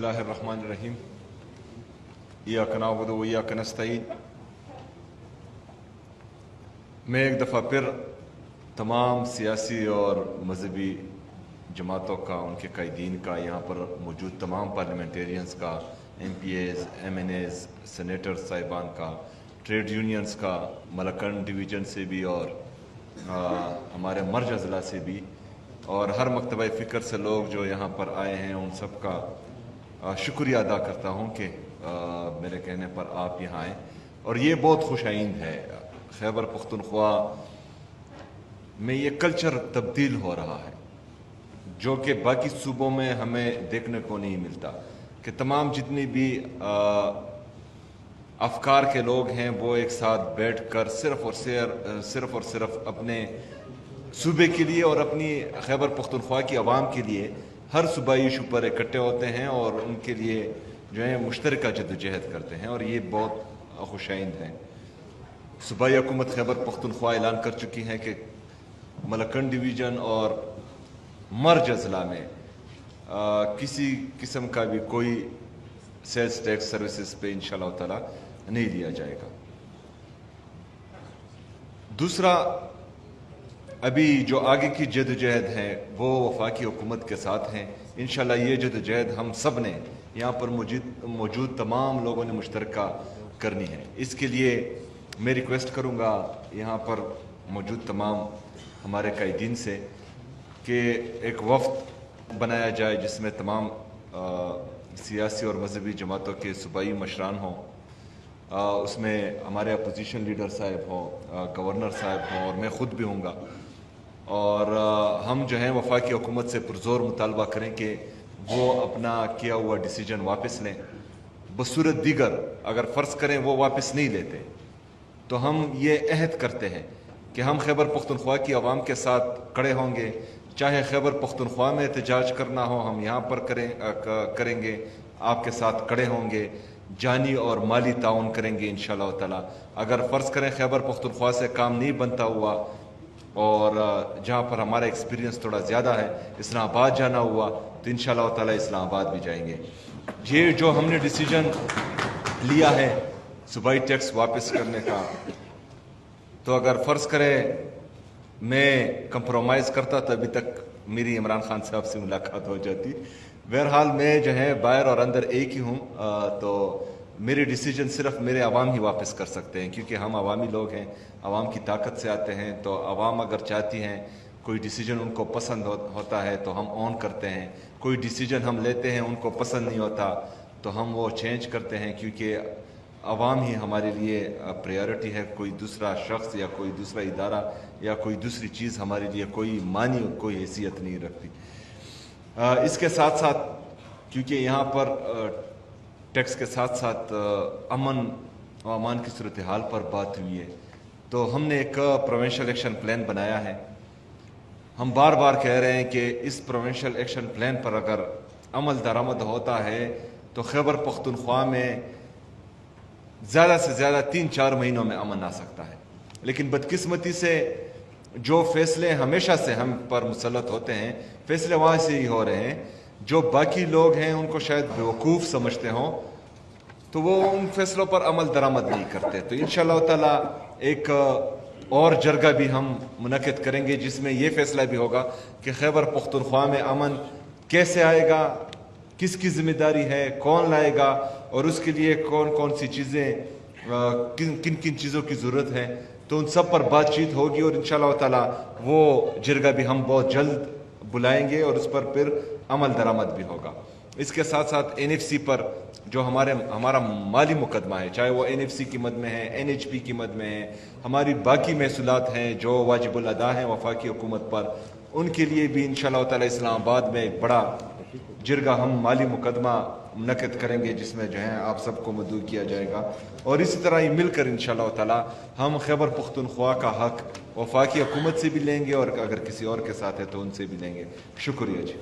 बिस्मिल्लाहिर्रहमानिर्रहीम। इय्याका नअबुदु व इय्याका नस्तईन। मैं एक दफ़ा फिर तमाम सियासी और मजहबी जमातों का, उनके कायदीन का, यहाँ पर मौजूद तमाम पार्लियामेंटेरियंस का, MPAs, MNAs, सेनेटर साहिबान का, ट्रेड यूनियंस का, मलकन डिवीज़न से भी और हमारे मर्ज अज़ला से भी, और हर मकतबा फ़िक्र से लोग जो यहाँ पर आए हैं, उन सब का शुक्रिया अदा करता हूँ कि मेरे कहने पर आप यहाँ आए। और ये बहुत खुशाइंद है, खैबर पख्तूनख्वा में ये कल्चर तब्दील हो रहा है जो कि बाकी सूबों में हमें देखने को नहीं मिलता, कि तमाम जितनी भी अफकार के लोग हैं वो एक साथ बैठकर सिर्फ़ और सिर्फ अपने सूबे के लिए और अपनी खैबर पख्तूनख्वा की आवाम के लिए हर सूबाई इशू पर इकट्ठे होते हैं और उनके लिए जो है मुश्तरका जद्दोजहद करते हैं, और ये बहुत खुशाइंद है। सूबाई हुकूमत खैबर पख्तूनख्वा ऐलान कर चुकी है कि मलकन डिवीज़न और मर्ज अज़ला में किसी किस्म का भी कोई सेल्स टैक्स सर्विसेज पे इंशाअल्लाह ताला नहीं लिया जाएगा। दूसरा, अभी जो आगे की जद्दोजहद है वो वफाकी हुकूमत के साथ हैं। इंशाअल्लाह ये जद्दोजहद हम सब ने यहाँ पर मौजूद तमाम लोगों ने मुश्तरका करनी है। इसके लिए मैं रिक्वेस्ट करूँगा यहाँ पर मौजूद तमाम हमारे कायदीन से कि एक वफ़द बनाया जाए जिसमें तमाम सियासी और मजहबी जमातों के सूबाई मशरान हों, उसमें हमारे अपोजिशन लीडर साहब हों, गवर्नर साहब हों और मैं ख़ुद भी हूँगा, और हम जो हैं वफाकी हुकूमत से पुरज़ोर मुतालबा करें कि वो अपना किया हुआ डिसीजन वापस लें। बसूरत दीगर अगर फ़र्ज़ करें वो वापस नहीं लेते तो हम ये अहद करते हैं कि हम खैबर पख्तूनख्वा की आवाम के साथ खड़े होंगे, चाहे खैबर पख्तूनख्वा में एहतजाज करना हो हम यहाँ पर करेंगे, आपके साथ खड़े होंगे, जानी और माली ताउन करेंगे इंशाअल्लाह ताला। अगर फ़र्ज़ करें खैबर पख्तूनख्वा से काम नहीं बनता हुआ और जहाँ पर हमारा एक्सपीरियंस थोड़ा ज़्यादा है, इस्लामाबाद जाना हुआ, तो इंशाअल्लाह ताला इस्लामाबाद भी जाएंगे। ये जो हमने डिसीजन लिया है सूबाई टैक्स वापस करने का, तो अगर फ़र्ज़ करें मैं कंप्रोमाइज़ करता तो अभी तक मेरी इमरान खान साहब से मुलाकात हो जाती। बहरहाल मैं जो है बाहर और अंदर एक ही हूँ, तो मेरे डिसीजन सिर्फ मेरे आवाम ही वापस कर सकते हैं, क्योंकि हम अवामी लोग हैं, आवाम की ताकत से आते हैं। तो आवाम अगर चाहती हैं कोई डिसीजन उनको पसंद होता है तो हम ऑन करते हैं, कोई डिसीजन हम लेते हैं उनको पसंद नहीं होता तो हम वो चेंज करते हैं, क्योंकि आवाम ही हमारे लिए प्रायोरिटी है। कोई दूसरा शख्स या कोई दूसरा इदारा या कोई दूसरी चीज़ हमारे लिए कोई मानी कोई हैसियत नहीं रखती। इसके साथ साथ क्योंकि यहाँ पर टैक्स के साथ साथ अमन व अमान की सूरत हाल पर बात हुई है, तो हमने एक प्रोविंशियल एक्शन प्लान बनाया है। हम बार बार कह रहे हैं कि इस प्रोविंशियल एक्शन प्लान पर अगर अमल दरामद होता है तो खैबर पख्तूनख्वा में ज़्यादा से ज़्यादा 3-4 महीनों में अमन आ सकता है। लेकिन बदकिस्मती से जो फैसले हमेशा से हम पर मुसल्लत होते हैं, फैसले वहाँ से ही हो रहे हैं। जो बाकी लोग हैं उनको शायद बेवकूफ़ समझते हों तो वो उन फैसलों पर अमल दरामद नहीं करते। तो इंशाअल्लाह ताला एक और जरगा भी हम मुनक़िद करेंगे जिसमें ये फ़ैसला भी होगा कि खैबर पख्तूनख्वा में अमन कैसे आएगा, किसकी ज़िम्मेदारी है, कौन लाएगा, और उसके लिए कौन कौन सी चीज़ें, किन किन चीज़ों की ज़रूरत है। तो उन सब पर बातचीत होगी और इंशाअल्लाह ताला वो जरगा भी हम बहुत जल्द बुलाएंगे और उस पर फिर अमल दरामद भी होगा। इसके साथ साथ NFC पर जो हमारा माली मुकदमा है, चाहे वो NFC की मद में है, NHP की मद में है, हमारी बाकी महसूलात हैं जो वाजिबुल अदा हैं वफाकी हुकूमत पर, उनके लिए भी इंशाअल्लाह ताला इस्लामाबाद में एक बड़ा जिरगा हम माली मुकदमा मुनक़िद करेंगे जिसमें जो है आप सबको मदऊ किया जाएगा। और इसी तरह ही मिलकर इंशाअल्लाह ताला हम खैबर पख्तूनख्वा का हक़ वफाकी हुकूमत से भी लेंगे और अगर किसी और के साथ है तो उनसे भी लेंगे। शुक्रिया जी।